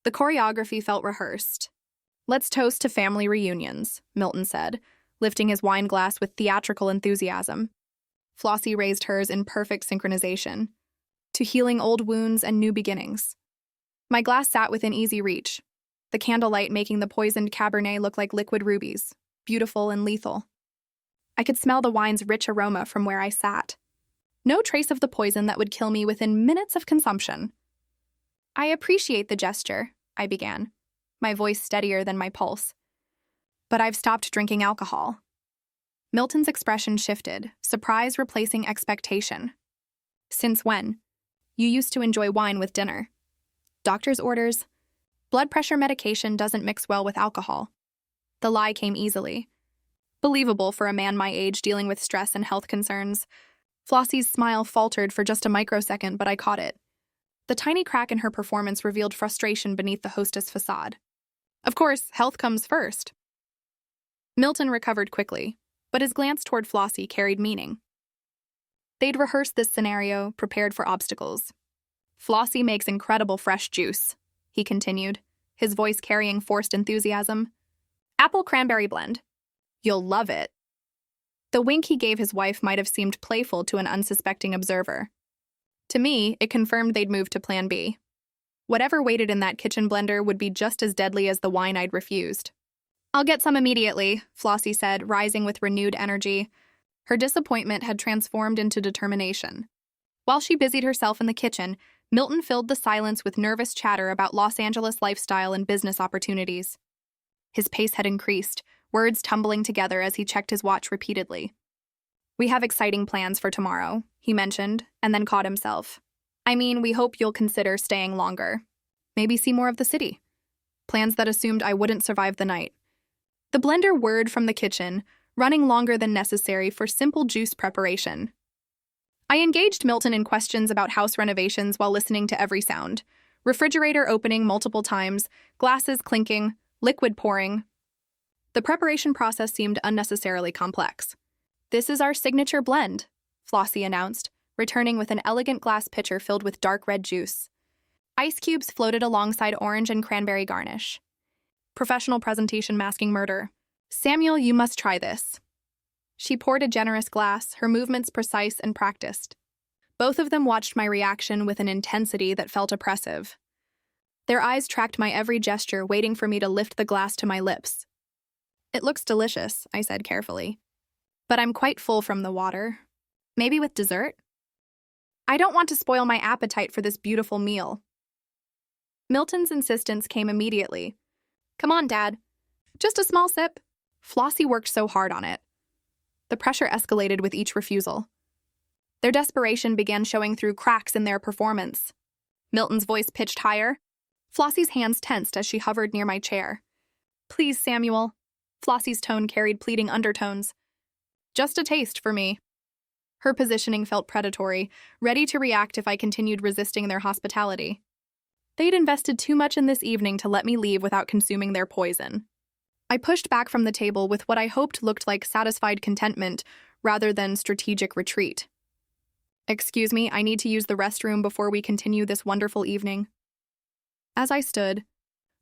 The choreography felt rehearsed. "Let's toast to family reunions," Milton said, lifting his wine glass with theatrical enthusiasm. Flossie raised hers in perfect synchronization. "To healing old wounds and new beginnings." My glass sat within easy reach, the candlelight making the poisoned Cabernet look like liquid rubies, beautiful and lethal. I could smell the wine's rich aroma from where I sat. No trace of the poison that would kill me within minutes of consumption. "I appreciate the gesture," I began, my voice steadier than my pulse. "But I've stopped drinking alcohol." Milton's expression shifted, surprise replacing expectation. "Since when? You used to enjoy wine with dinner." "Doctor's orders. Blood pressure medication doesn't mix well with alcohol." The lie came easily. Believable for a man my age dealing with stress and health concerns. Flossie's smile faltered for just a microsecond, but I caught it. The tiny crack in her performance revealed frustration beneath the hostess facade. "Of course, health comes first." Milton recovered quickly, but his glance toward Flossie carried meaning. They'd rehearsed this scenario, prepared for obstacles. "Flossie makes incredible fresh juice," he continued, his voice carrying forced enthusiasm. "Apple cranberry blend. You'll love it." The wink he gave his wife might have seemed playful to an unsuspecting observer. To me, it confirmed they'd moved to Plan B. Whatever waited in that kitchen blender would be just as deadly as the wine I'd refused. "I'll get some immediately," Flossie said, rising with renewed energy. Her disappointment had transformed into determination. While she busied herself in the kitchen, Milton filled the silence with nervous chatter about Los Angeles lifestyle and business opportunities. His pace had increased, words tumbling together as he checked his watch repeatedly. "We have exciting plans for tomorrow," he mentioned, and then caught himself. "I mean, we hope you'll consider staying longer. Maybe see more of the city." Plans that assumed I wouldn't survive the night. The blender whirred from the kitchen, running longer than necessary for simple juice preparation. I engaged Milton in questions about house renovations while listening to every sound. Refrigerator opening multiple times, glasses clinking, liquid pouring. The preparation process seemed unnecessarily complex. "This is our signature blend," Flossie announced, returning with an elegant glass pitcher filled with dark red juice. Ice cubes floated alongside orange and cranberry garnish. Professional presentation masking murder. "Samuel, you must try this." She poured a generous glass, her movements precise and practiced. Both of them watched my reaction with an intensity that felt oppressive. Their eyes tracked my every gesture, waiting for me to lift the glass to my lips. "It looks delicious," I said carefully. "But I'm quite full from the water. Maybe with dessert?" "I don't want to spoil my appetite for this beautiful meal." Milton's insistence came immediately. "Come on, Dad. Just a small sip." Flossie worked so hard on it. The pressure escalated with each refusal. Their desperation began showing through cracks in their performance. Milton's voice pitched higher. Flossie's hands tensed as she hovered near my chair. "Please, Samuel." Flossie's tone carried pleading undertones. "Just a taste for me." Her positioning felt predatory, ready to react if I continued resisting their hospitality. They'd invested too much in this evening to let me leave without consuming their poison. I pushed back from the table with what I hoped looked like satisfied contentment rather than strategic retreat. "Excuse me, I need to use the restroom before we continue this wonderful evening." As I stood,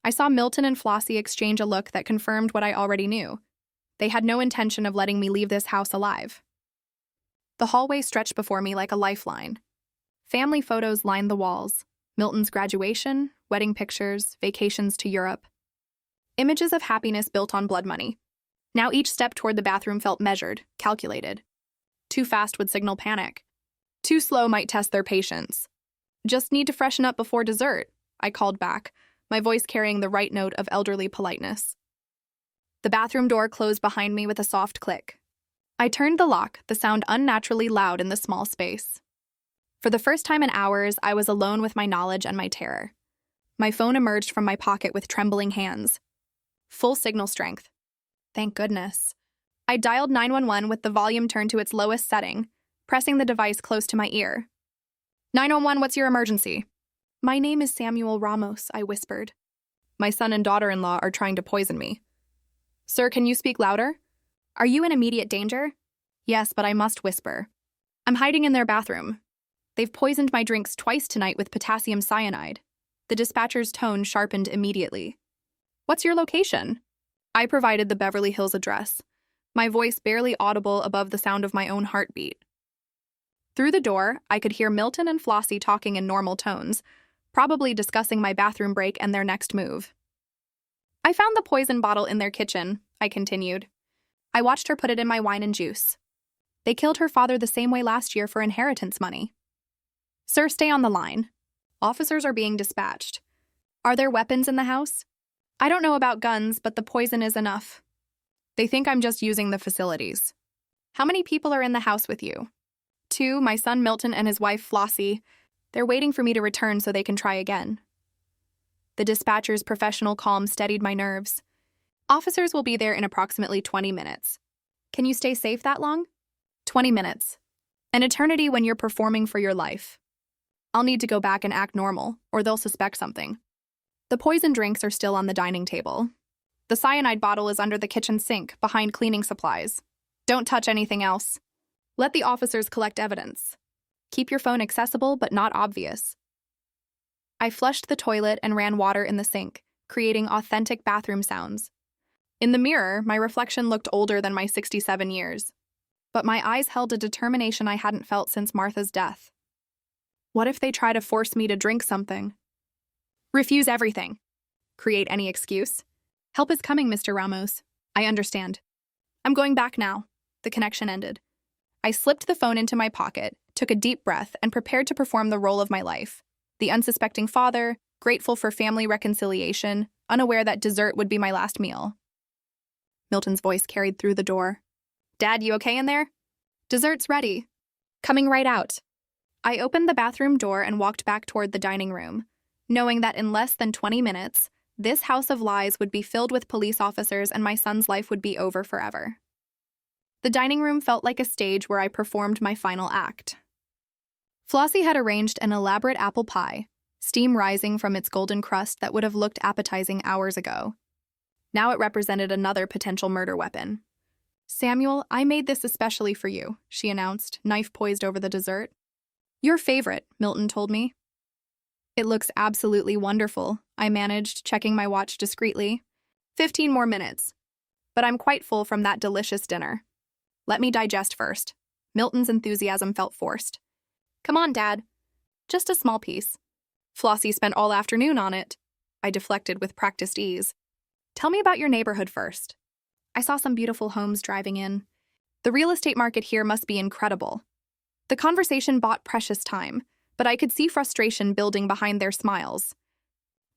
I saw Milton and Flossie exchange a look that confirmed what I already knew. They had no intention of letting me leave this house alive. The hallway stretched before me like a lifeline. Family photos lined the walls. Milton's graduation, wedding pictures, vacations to Europe. Images of happiness built on blood money. Now each step toward the bathroom felt measured, calculated. Too fast would signal panic. Too slow might test their patience. "Just need to freshen up before dessert," I called back, my voice carrying the right note of elderly politeness. The bathroom door closed behind me with a soft click, I turned the lock, the sound unnaturally loud in the small space. For the first time in hours, I was alone with my knowledge and my terror. My phone emerged from my pocket with trembling hands. Full signal strength. Thank goodness. I dialed 911 with the volume turned to its lowest setting, pressing the device close to my ear. 911, what's your emergency? My name is Samuel Ramos, I whispered. My son and daughter-in-law are trying to poison me. Sir, can you speak louder? Are you in immediate danger? Yes, but I must whisper. I'm hiding in their bathroom. They've poisoned my drinks twice tonight with potassium cyanide. The dispatcher's tone sharpened immediately. What's your location? I provided the Beverly Hills address, my voice barely audible above the sound of my own heartbeat. Through the door, I could hear Milton and Flossie talking in normal tones, probably discussing my bathroom break and their next move. I found the poison bottle in their kitchen, I continued. I watched her put it in my wine and juice. They killed her father the same way last year for inheritance money. Sir, stay on the line. Officers are being dispatched. Are there weapons in the house? I don't know about guns, but the poison is enough. They think I'm just using the facilities. How many people are in the house with you? 2, my son Milton and his wife Flossie. They're waiting for me to return so they can try again. The dispatcher's professional calm steadied my nerves. Officers will be there in approximately 20 minutes. Can you stay safe that long? 20 minutes. An eternity when you're performing for your life. I'll need to go back and act normal, or they'll suspect something. The poison drinks are still on the dining table. The cyanide bottle is under the kitchen sink, behind cleaning supplies. Don't touch anything else. Let the officers collect evidence. Keep your phone accessible but not obvious. I flushed the toilet and ran water in the sink, creating authentic bathroom sounds. In the mirror, my reflection looked older than my 67 years. But my eyes held a determination I hadn't felt since Martha's death. What if they try to force me to drink something? Refuse everything. Create any excuse. Help is coming, Mr. Ramos. I understand. I'm going back now. The connection ended. I slipped the phone into my pocket, took a deep breath, and prepared to perform the role of my life. The unsuspecting father, grateful for family reconciliation, unaware that dessert would be my last meal. Milton's voice carried through the door. Dad, you okay in there? Dessert's ready. Coming right out. I opened the bathroom door and walked back toward the dining room, knowing that in less than 20 minutes, this house of lies would be filled with police officers and my son's life would be over forever. The dining room felt like a stage where I performed my final act. Flossie had arranged an elaborate apple pie, steam rising from its golden crust that would have looked appetizing hours ago. Now it represented another potential murder weapon. Samuel, I made this especially for you, she announced, knife poised over the dessert. Your favorite, Milton told me. It looks absolutely wonderful, I managed, checking my watch discreetly. 15 more minutes. But I'm quite full from that delicious dinner. Let me digest first. Milton's enthusiasm felt forced. Come on, Dad. Just a small piece. Flossie spent all afternoon on it. I deflected with practiced ease. Tell me about your neighborhood first. I saw some beautiful homes driving in. The real estate market here must be incredible. The conversation bought precious time, but I could see frustration building behind their smiles.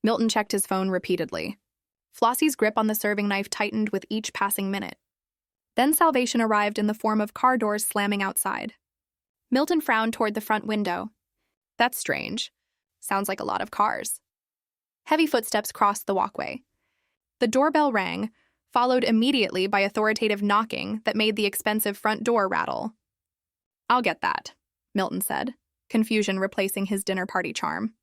Milton checked his phone repeatedly. Flossie's grip on the serving knife tightened with each passing minute. Then salvation arrived in the form of car doors slamming outside. Milton frowned toward the front window. That's strange. Sounds like a lot of cars. Heavy footsteps crossed the walkway. The doorbell rang, followed immediately by authoritative knocking that made the expensive front door rattle. I'll get that, Milton said, confusion replacing his dinner party charm.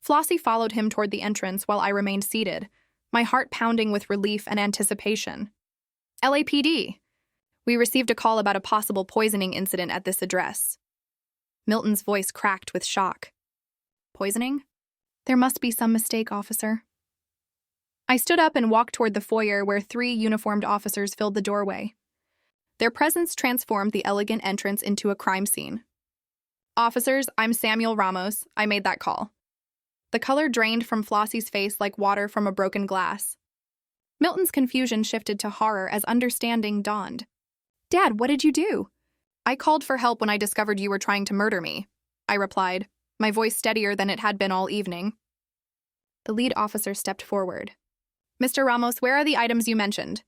Flossie followed him toward the entrance while I remained seated, my heart pounding with relief and anticipation. LAPD. We received a call about a possible poisoning incident at this address. Milton's voice cracked with shock. Poisoning? There must be some mistake, officer. I stood up and walked toward the foyer where 3 uniformed officers filled the doorway. Their presence transformed the elegant entrance into a crime scene. Officers, I'm Samuel Ramos. I made that call. The color drained from Flossie's face like water from a broken glass. Milton's confusion shifted to horror as understanding dawned. Dad, what did you do? I called for help when I discovered you were trying to murder me, I replied, my voice steadier than it had been all evening. The lead officer stepped forward. Mr. Ramos, where are the items you mentioned?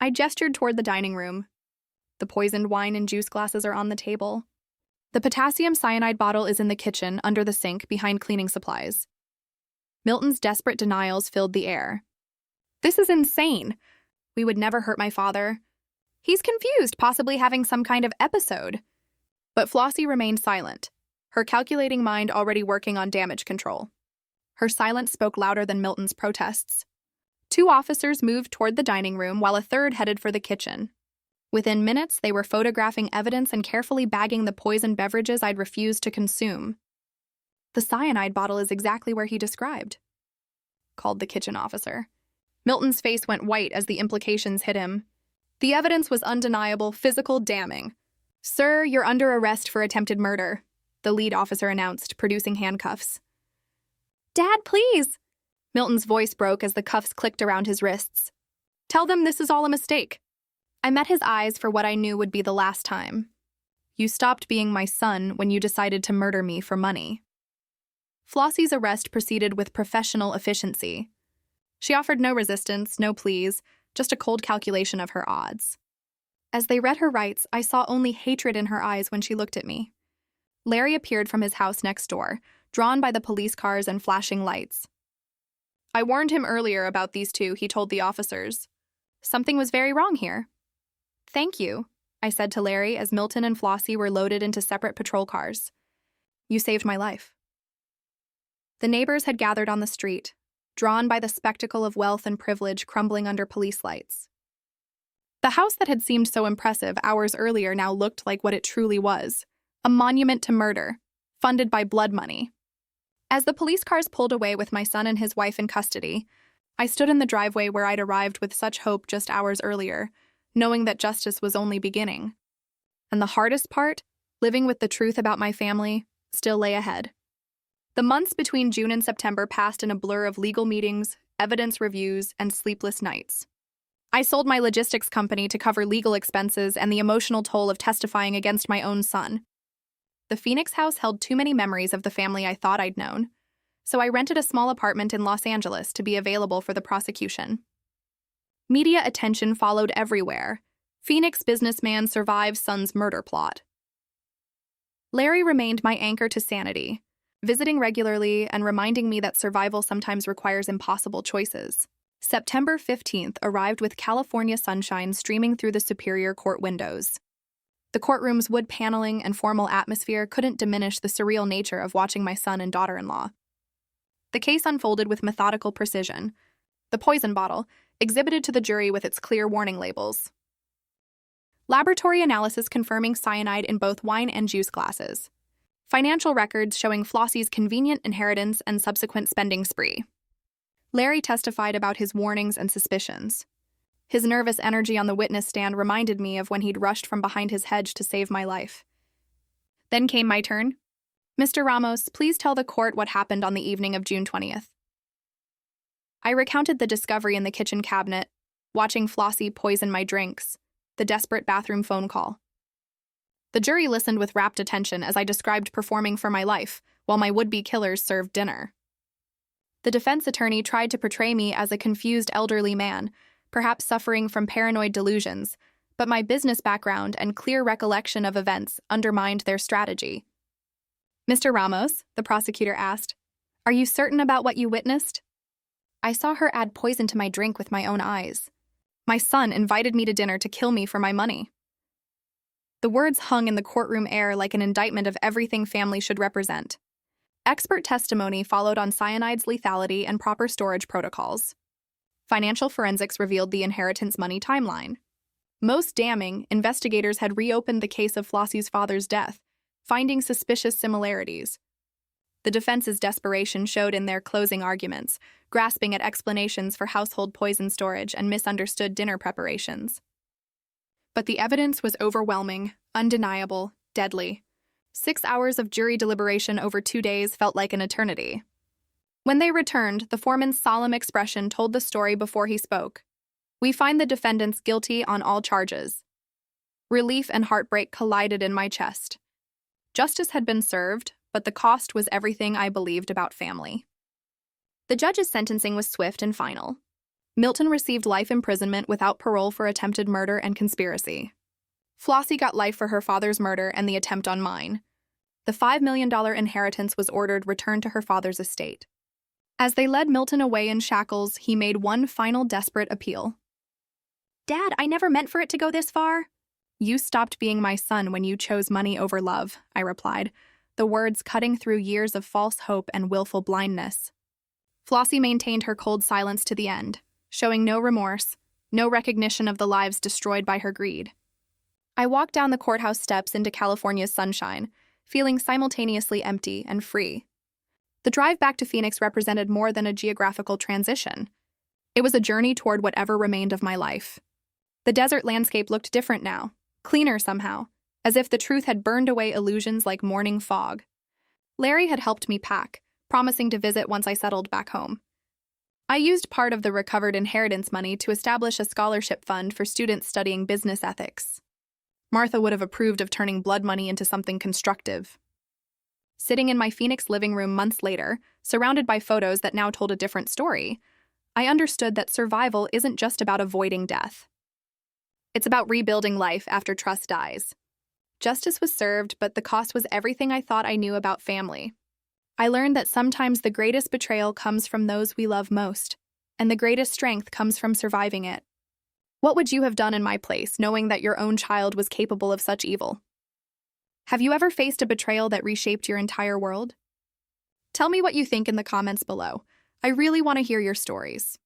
I gestured toward the dining room. The poisoned wine and juice glasses are on the table. The potassium cyanide bottle is in the kitchen, under the sink, behind cleaning supplies. Milton's desperate denials filled the air. This is insane. We would never hurt my father. He's confused, possibly having some kind of episode. But Flossie remained silent, her calculating mind already working on damage control. Her silence spoke louder than Milton's protests. 2 officers moved toward the dining room while a third headed for the kitchen. Within minutes, they were photographing evidence and carefully bagging the poisoned beverages I'd refused to consume. The cyanide bottle is exactly where he described, called the kitchen officer. Milton's face went white as the implications hit him. The evidence was undeniable, physical, damning. Sir, you're under arrest for attempted murder, the lead officer announced, producing handcuffs. Dad, please! Milton's voice broke as the cuffs clicked around his wrists. Tell them this is all a mistake. I met his eyes for what I knew would be the last time. You stopped being my son when you decided to murder me for money. Flossie's arrest proceeded with professional efficiency. She offered no resistance, no pleas, just a cold calculation of her odds. As they read her rights, I saw only hatred in her eyes when she looked at me. Larry appeared from his house next door, drawn by the police cars and flashing lights. I warned him earlier about these 2, he told the officers. Something was very wrong here. Thank you, I said to Larry as Milton and Flossie were loaded into separate patrol cars. You saved my life. The neighbors had gathered on the street, drawn by the spectacle of wealth and privilege crumbling under police lights. The house that had seemed so impressive hours earlier now looked like what it truly was, a monument to murder, funded by blood money. As the police cars pulled away with my son and his wife in custody, I stood in the driveway where I'd arrived with such hope just hours earlier, knowing that justice was only beginning. And the hardest part, living with the truth about my family, still lay ahead. The months between June and September passed in a blur of legal meetings, evidence reviews, and sleepless nights. I sold my logistics company to cover legal expenses and the emotional toll of testifying against my own son. The Phoenix house held too many memories of the family I thought I'd known, so I rented a small apartment in Los Angeles to be available for the prosecution. Media attention followed everywhere. Phoenix businessman survives son's murder plot. Larry remained my anchor to sanity, visiting regularly and reminding me that survival sometimes requires impossible choices. September 15th arrived with California sunshine streaming through the Superior Court windows. The courtroom's wood paneling and formal atmosphere couldn't diminish the surreal nature of watching my son and daughter-in-law. The case unfolded with methodical precision. The poison bottle, exhibited to the jury with its clear warning labels. Laboratory analysis confirming cyanide in both wine and juice glasses. Financial records showing Flossie's convenient inheritance and subsequent spending spree. Larry testified about his warnings and suspicions. His nervous energy on the witness stand reminded me of when he'd rushed from behind his hedge to save my life. Then came my turn. Mr. Ramos, please tell the court what happened on the evening of June 20th. I recounted the discovery in the kitchen cabinet, watching Flossie poison my drinks, the desperate bathroom phone call. The jury listened with rapt attention as I described performing for my life, while my would-be killers served dinner. The defense attorney tried to portray me as a confused elderly man, perhaps suffering from paranoid delusions, but my business background and clear recollection of events undermined their strategy. Mr. Ramos, the prosecutor asked, are you certain about what you witnessed? I saw her add poison to my drink with my own eyes. My son invited me to dinner to kill me for my money. The words hung in the courtroom air like an indictment of everything family should represent. Expert testimony followed on cyanide's lethality and proper storage protocols. Financial forensics revealed the inheritance money timeline. Most damning, investigators had reopened the case of Flossie's father's death, finding suspicious similarities. The defense's desperation showed in their closing arguments, grasping at explanations for household poison storage and misunderstood dinner preparations. But the evidence was overwhelming, undeniable, deadly. 6 hours of jury deliberation over 2 days felt like an eternity. When they returned, the foreman's solemn expression told the story before he spoke. We find the defendants guilty on all charges. Relief and heartbreak collided in my chest. Justice had been served, but the cost was everything I believed about family. The judge's sentencing was swift and final. Milton received life imprisonment without parole for attempted murder and conspiracy. Flossie got life for her father's murder and the attempt on mine. The $5 million inheritance was ordered returned to her father's estate. As they led Milton away in shackles, he made one final desperate appeal. Dad, I never meant for it to go this far. You stopped being my son when you chose money over love, I replied, the words cutting through years of false hope and willful blindness. Flossie maintained her cold silence to the end, showing no remorse, no recognition of the lives destroyed by her greed. I walked down the courthouse steps into California's sunshine, feeling simultaneously empty and free. The drive back to Phoenix represented more than a geographical transition. It was a journey toward whatever remained of my life. The desert landscape looked different now, cleaner somehow, as if the truth had burned away illusions like morning fog. Larry had helped me pack, promising to visit once I settled back home. I used part of the recovered inheritance money to establish a scholarship fund for students studying business ethics. Martha would have approved of turning blood money into something constructive. Sitting in my Phoenix living room months later, surrounded by photos that now told a different story, I understood that survival isn't just about avoiding death. It's about rebuilding life after trust dies. Justice was served, but the cost was everything I thought I knew about family. I learned that sometimes the greatest betrayal comes from those we love most, and the greatest strength comes from surviving it. What would you have done in my place, knowing that your own child was capable of such evil? Have you ever faced a betrayal that reshaped your entire world? Tell me what you think in the comments below. I really want to hear your stories.